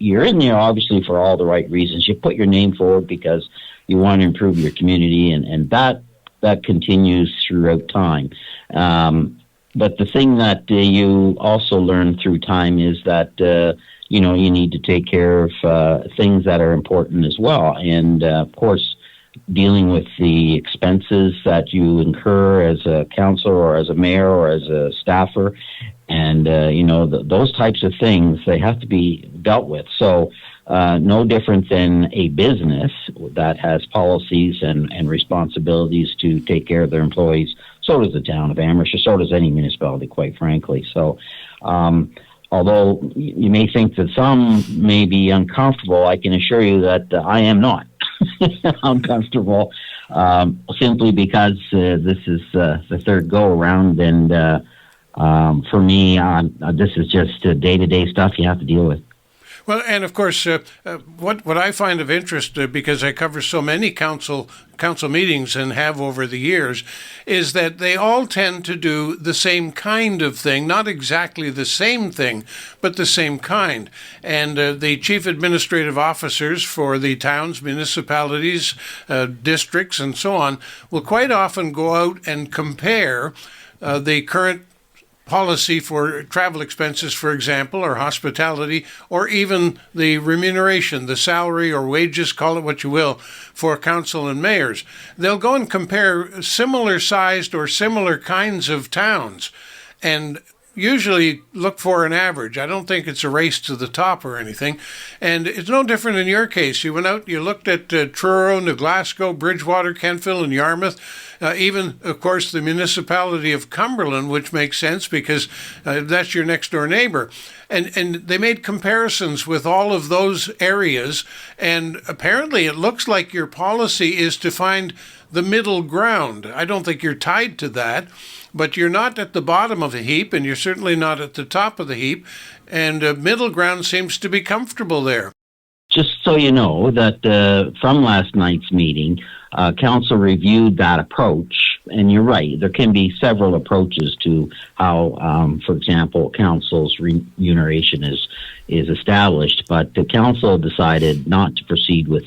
you're in there obviously for all the right reasons. You put your name forward because you want to improve your community, and that continues throughout time. But the thing that you also learn through time is that you need to take care of things that are important as well, and of course, dealing with the expenses that you incur as a councillor or as a mayor or as a staffer, and those types of things, they have to be dealt with. So no different than a business that has policies and responsibilities to take care of their employees. So does the town of Amherst, or so does any municipality, quite frankly. So although you may think that some may be uncomfortable, I can assure you that I am not uncomfortable, simply because this is the third go-around, and for me, this is just day-to-day stuff you have to deal with. Well, and of course, what I find of interest, because I cover so many council meetings and have over the years, is that they all tend to do the same kind of thing, not exactly the same thing, but the same kind. And the chief administrative officers for the towns, municipalities, districts, and so on, will quite often go out and compare the current policy for travel expenses, for example, or hospitality, or even the remuneration, the salary or wages, call it what you will, for council and mayors. They'll go and compare similar sized or similar kinds of towns and usually look for an average. I don't think it's a race to the top or anything. And it's no different in your case. You went out, you looked at Truro, New Glasgow, Bridgewater, Kentville, and Yarmouth. Even, of course, the municipality of Cumberland, which makes sense because that's your next door neighbor. And they made comparisons with all of those areas. And apparently it looks like your policy is to find the middle ground. I don't think you're tied to that, but you're not at the bottom of the heap, and you're certainly not at the top of the heap. And middle ground seems to be comfortable there. Just so you know that from last night's meeting, council reviewed that approach, and you're right, there can be several approaches to how, for example, council's remuneration is established, but the council decided not to proceed with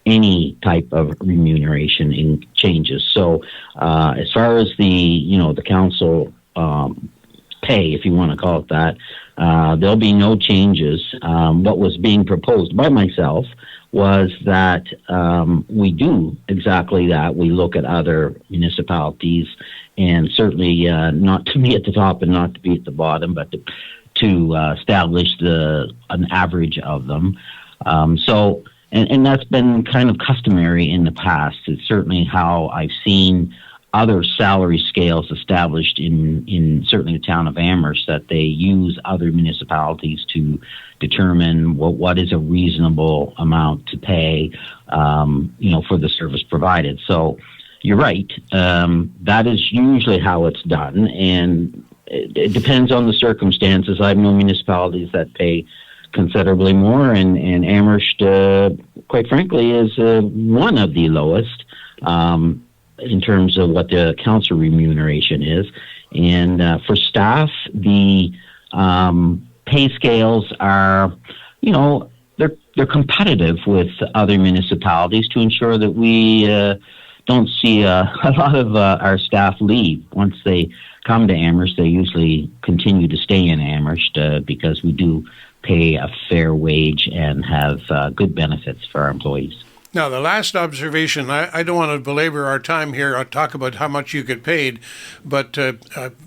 any type of remuneration in changes. So as far as the council pay, if you want to call it that, there'll be no changes. What was being proposed by myself was that we do exactly that. We look at other municipalities, and certainly not to be at the top and not to be at the bottom, but to establish an average of them. And that's been kind of customary in the past. It's certainly how I've seen other salary scales established in certainly the town of Amherst, that they use other municipalities to determine what is a reasonable amount to pay, for the service provided. So you're right. That is usually how it's done, and it depends on the circumstances. I have no municipalities that pay considerably more, and Amherst, quite frankly, is one of the lowest in terms of what the council remuneration is. And for staff, the pay scales are, they're competitive with other municipalities to ensure that we don't see a lot of our staff leave. Once they come to Amherst, they usually continue to stay in Amherst because we do pay a fair wage and have good benefits for our employees. Now, the last observation, I don't want to belabor our time here. I'll talk about how much you get paid, but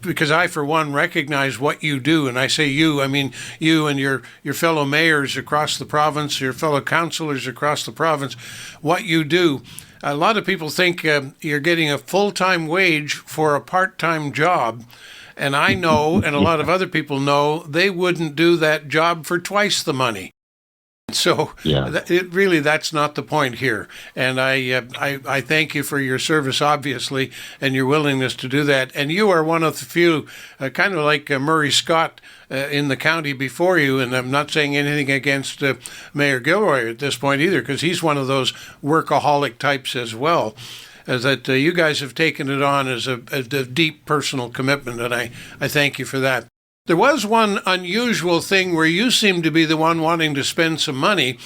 because I, for one, recognize what you do, and I say you, I mean you and your fellow mayors across the province, your fellow councillors across the province, what you do. A lot of people think you're getting a full-time wage for a part-time job, and I know, and a lot of other people know, they wouldn't do that job for twice the money. So that's not the point here. And I thank you for your service, obviously, and your willingness to do that. And you are one of the few, kind of like Murray Scott in the county before you, and I'm not saying anything against Mayor Gilroy at this point either, because he's one of those workaholic types as well, that you guys have taken it on as a deep personal commitment, and I thank you for that. There was one unusual thing where you seem to be the one wanting to spend some money,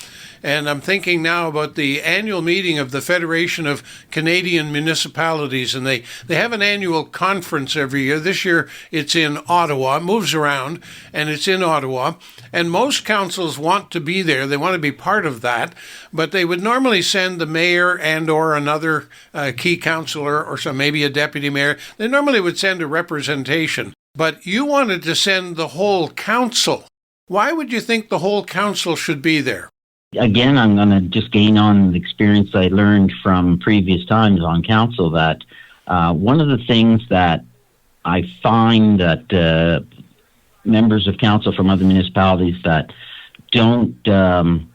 and I'm thinking now about the annual meeting of the Federation of Canadian Municipalities, and they have an annual conference every year. This year it's in Ottawa. It moves around, and it's in Ottawa, and most councils want to be there. They want to be part of that, but they would normally send the mayor and or another key councillor or some maybe a deputy mayor. They normally would send a representation. But you wanted to send the whole council. Why would you think the whole council should be there? Again, I'm going to just gain on the experience I learned from previous times on council that one of the things that I find that members of council from other municipalities that don't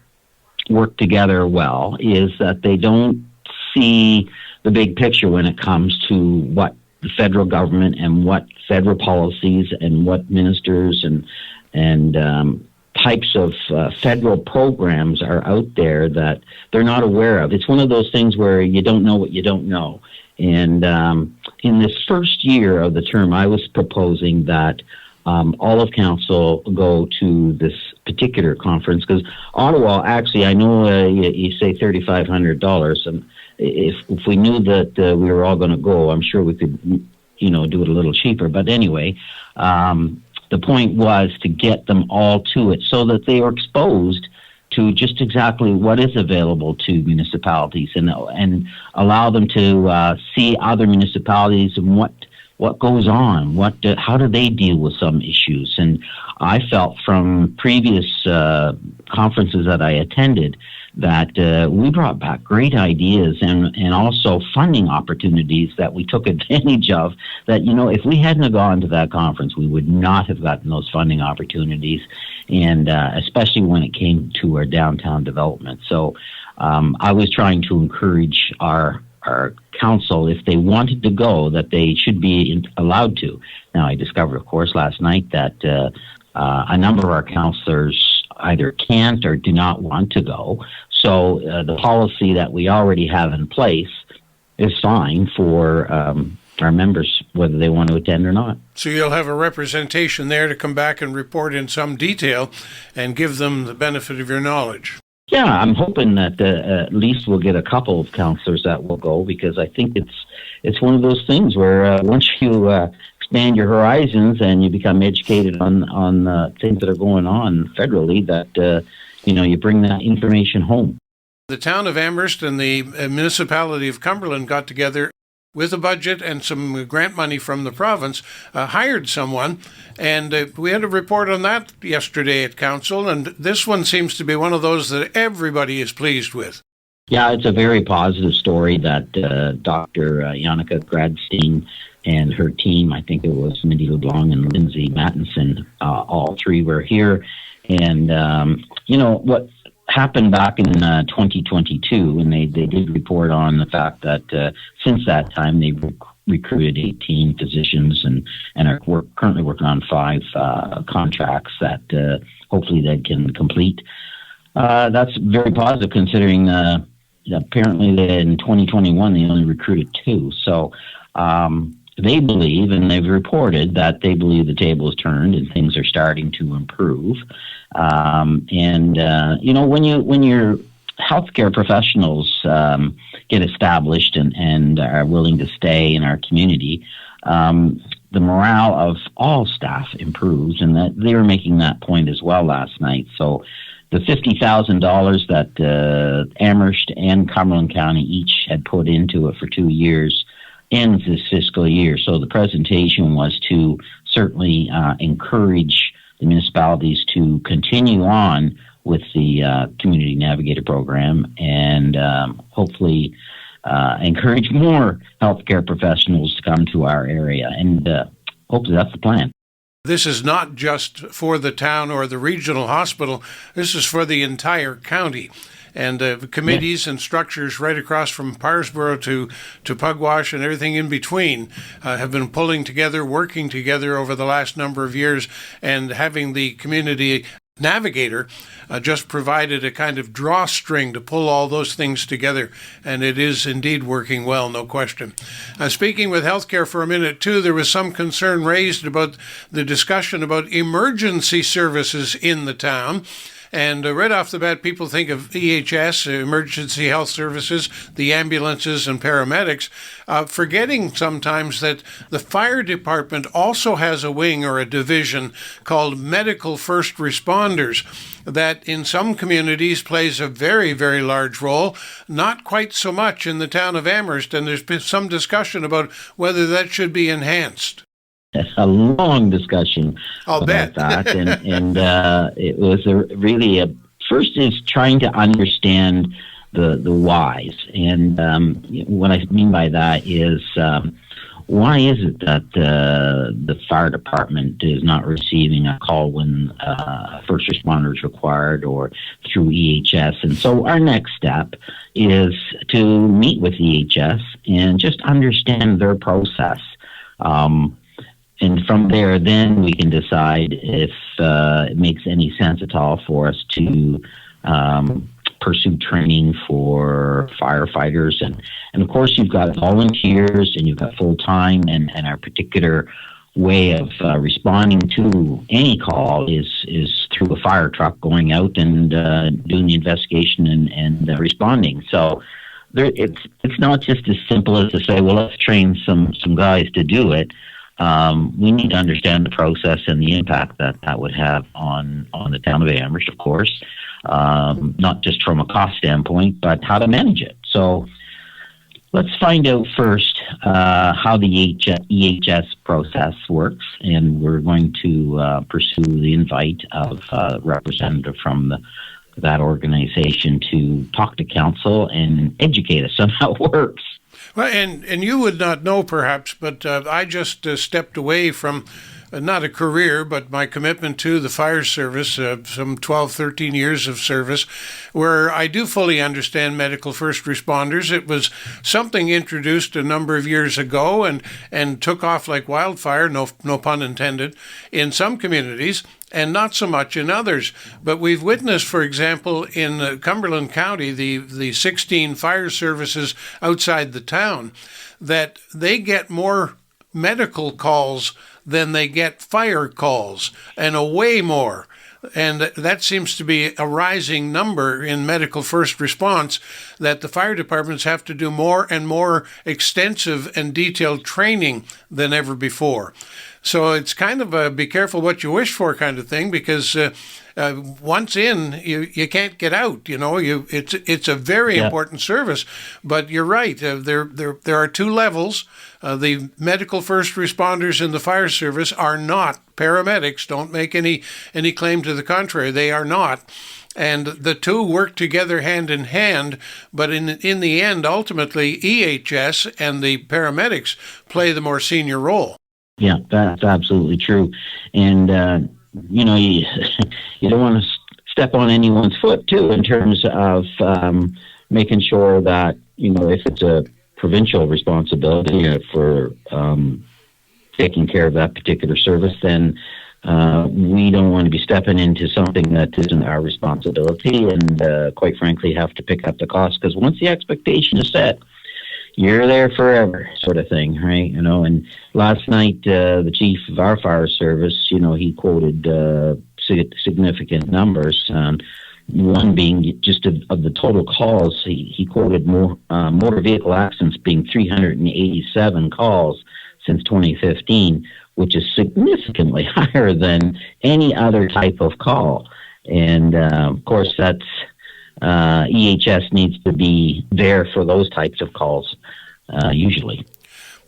work together well is that they don't see the big picture when it comes to what the federal government and what federal policies and what ministers and types of federal programs are out there that they're not aware of. It's one of those things where you don't know what you don't know. And in this first year of the term, I was proposing that all of council go to this particular conference because Ottawa, actually, I know you say $3,500, and if we knew that we were all going to go, I'm sure we could, do it a little cheaper. But anyway, the point was to get them all to it so that they are exposed to just exactly what is available to municipalities and allow them to see other municipalities and what goes on, how do they deal with some issues. And I felt from previous conferences that I attended that we brought back great ideas and also funding opportunities that we took advantage of that, if we hadn't have gone to that conference, we would not have gotten those funding opportunities, and especially when it came to our downtown development. So I was trying to encourage our council, if they wanted to go, that they should be allowed to. Now, I discovered, of course, last night that a number of our councillors either can't or do not want to go. So the policy that we already have in place is fine for our members, whether they want to attend or not. So you'll have a representation there to come back and report in some detail and give them the benefit of your knowledge. Yeah, I'm hoping that at least we'll get a couple of councillors that will go, because I think it's one of those things where once you expand your horizons and you become educated on things that are going on federally, that you bring that information home. The town of Amherst and the municipality of Cumberland got together with a budget and some grant money from the province, hired someone, and we had a report on that yesterday at council, and this one seems to be one of those that everybody is pleased with. Yeah, it's a very positive story that Dr. Yannicka Gradstein and her team, I think it was Mindy LeBlanc and Lindsay Mattinson, all three were here. And, what happened back in 2022, and they did report on the fact that since that time they've recruited 18 physicians and are currently working on 5 contracts that hopefully they can complete. That's very positive considering apparently in 2021 they only recruited 2. So they believe, and they've reported that they believe the table is turned and things are starting to improve. When your healthcare professionals get established and are willing to stay in our community, the morale of all staff improves, and that they were making that point as well last night. So the $50,000 that Amherst and Cumberland County each had put into it for 2 years ends this fiscal year. So the presentation was to certainly encourage the municipalities to continue on with the Community Navigator program and hopefully encourage more healthcare professionals to come to our area. And hopefully that's the plan. This is not just for the town or the regional hospital. This is for the entire county. And committees and structures right across from Parsboro to Pugwash and everything in between have been pulling together, working together over the last number of years, and having the community Navigator just provided a kind of drawstring to pull all those things together, and it is indeed working well, no question. Speaking with healthcare for a minute, too, there was some concern raised about the discussion about emergency services in the town. And right off the bat, people think of EHS, Emergency Health Services, the ambulances and paramedics, forgetting sometimes that the fire department also has a wing or a division called Medical First Responders that in some communities plays a very, very large role, not quite so much in the town of Amherst. And there's been some discussion about whether that should be enhanced. A long discussion I'll about bet. that, and it was first is trying to understand the whys, and what I mean by that is why is it that the fire department is not receiving a call when first responder is required or through EHS? And so our next step is to meet with EHS and just understand their process. And from there, then we can decide if it makes any sense at all for us to pursue training for firefighters. And of course, you've got volunteers and you've got full-time, and our particular way of responding to any call is through a fire truck going out and doing the investigation and responding. So it's not just as simple as to say, well, let's train some guys to do it. We need to understand the process and the impact that would have on the town of Amherst, of course, not just from a cost standpoint, but how to manage it. So let's find out first how the EHS process works, and we're going to pursue the invite of a representative from that organization to talk to council and educate us on how it works. Well, and you would not know perhaps, but I just stepped away from not a career, but my commitment to the fire service, some 12, 13 years of service, where I do fully understand medical first responders. It was something introduced a number of years ago and took off like wildfire, no pun intended, in some communities, and not so much in others. But we've witnessed, for example, in Cumberland County, the 16 fire services outside the town, that they get more medical calls than they get fire calls, and a way more. And that seems to be a rising number in medical first response, that the fire departments have to do more and more extensive and detailed training than ever before. So it's kind of a be careful what you wish for kind of thing, because once in, you can't get out. It's a very important service. But you're right. There are two levels. The medical first responders in the fire service are not paramedics. Don't make any claim to the contrary. They are not. And the two work together hand in hand, but in the end, ultimately, EHS and the paramedics play the more senior role. Yeah, that's absolutely true. And, you don't want to step on anyone's foot, too, in terms of making sure that, if it's a provincial responsibility for taking care of that particular service, then we don't want to be stepping into something that isn't our responsibility and, quite frankly, have to pick up the cost. Because once the expectation is set, you're there forever, sort of thing, right? And last night, the chief of our fire service, he quoted significant numbers. One being just of the total calls, he quoted motor vehicle accidents being 387 calls since 2015, which is significantly higher than any other type of call. And of course, that's EHS needs to be there for those types of calls, usually.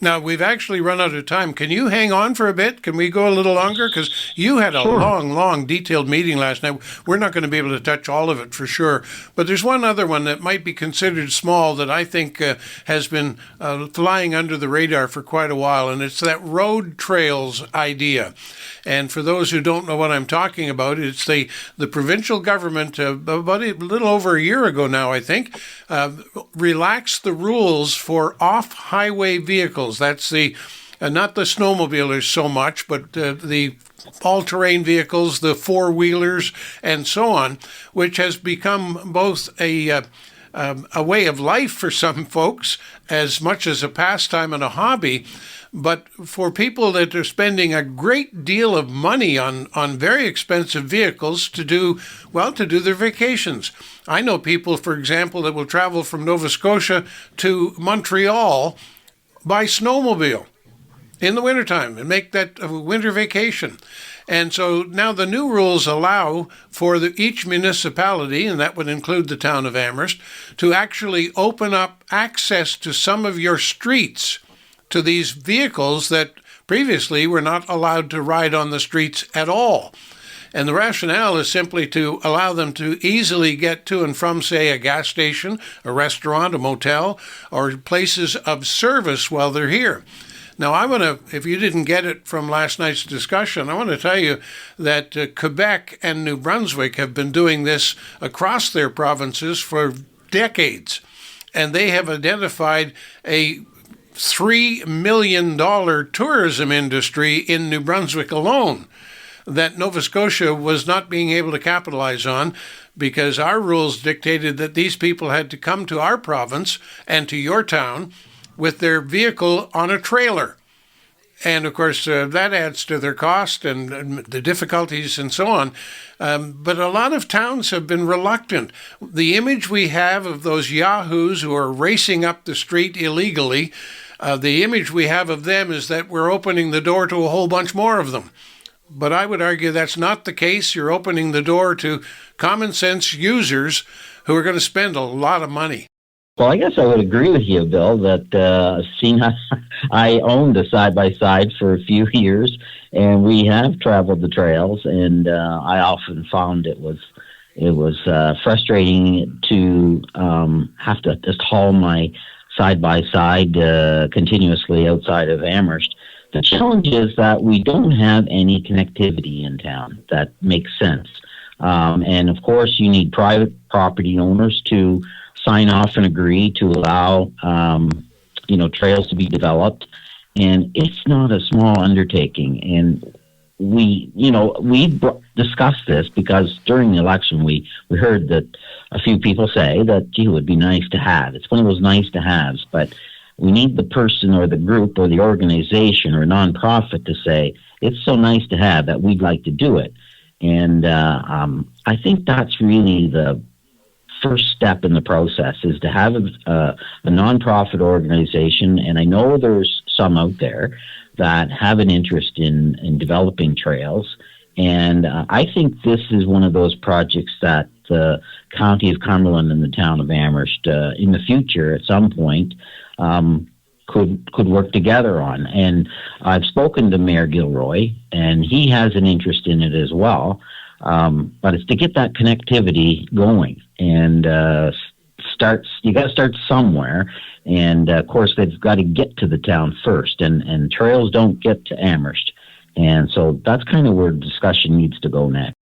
Now, we've actually run out of time. Can you hang on for a bit? Can we go a little longer? Because you had a long, detailed meeting last night. We're not going to be able to touch all of it for sure. But there's one other one that might be considered small that I think has been flying under the radar for quite a while, and it's that road trails idea. And for those who don't know what I'm talking about, it's the provincial government, about a little over a year ago now, I think, relaxed the rules for off-highway vehicles. That's the not the snowmobilers so much, but the all-terrain vehicles, the four-wheelers, and so on, which has become both a way of life for some folks as much as a pastime and a hobby. But for people that are spending a great deal of money on very expensive vehicles to do their vacations. I know people, for example, that will travel from Nova Scotia to Montreal by snowmobile in the wintertime and make that a winter vacation. And so now the new rules allow for each municipality, and that would include the town of Amherst, to actually open up access to some of your streets to these vehicles that previously were not allowed to ride on the streets at all. And the rationale is simply to allow them to easily get to and from, say, a gas station, a restaurant, a motel, or places of service while they're here. Now, if you didn't get it from last night's discussion, I want to tell you that Quebec and New Brunswick have been doing this across their provinces for decades. And they have identified a $3 million tourism industry in New Brunswick alone that Nova Scotia was not being able to capitalize on because our rules dictated that these people had to come to our province and to your town with their vehicle on a trailer. And of course, that adds to their cost and the difficulties and so on. But a lot of towns have been reluctant. The image we have of those yahoos who are racing up the street illegally, the image we have of them is that we're opening the door to a whole bunch more of them. But I would argue that's not the case. You're opening the door to common sense users who are going to spend a lot of money. Well, I guess I would agree with you, Bill, that seeing I owned a side-by-side for a few years, and we have traveled the trails, and I often found it was frustrating to have to just haul my side-by-side continuously outside of Amherst. The challenge is that we don't have any connectivity in town that makes sense. And of course, you need private property owners to sign off and agree to allow, trails to be developed. And it's not a small undertaking. And we discussed this because during the election, we heard that a few people say that, gee, it would be nice to have. It's one of those nice to haves, but we need the person or the group or the organization or nonprofit to say, it's so nice to have that we'd like to do it. And I think that's really the first step in the process, is to have a nonprofit organization. And I know there's some out there that have an interest in developing trails. And I think this is one of those projects that the County of Cumberland and the town of Amherst in the future at some point could work together on. And I've spoken to Mayor Gilroy, and he has an interest in it as well. But it's to get that connectivity going, and you got to start somewhere. And of course, they've got to get to the town first, and trails don't get to Amherst. And so that's kind of where the discussion needs to go next.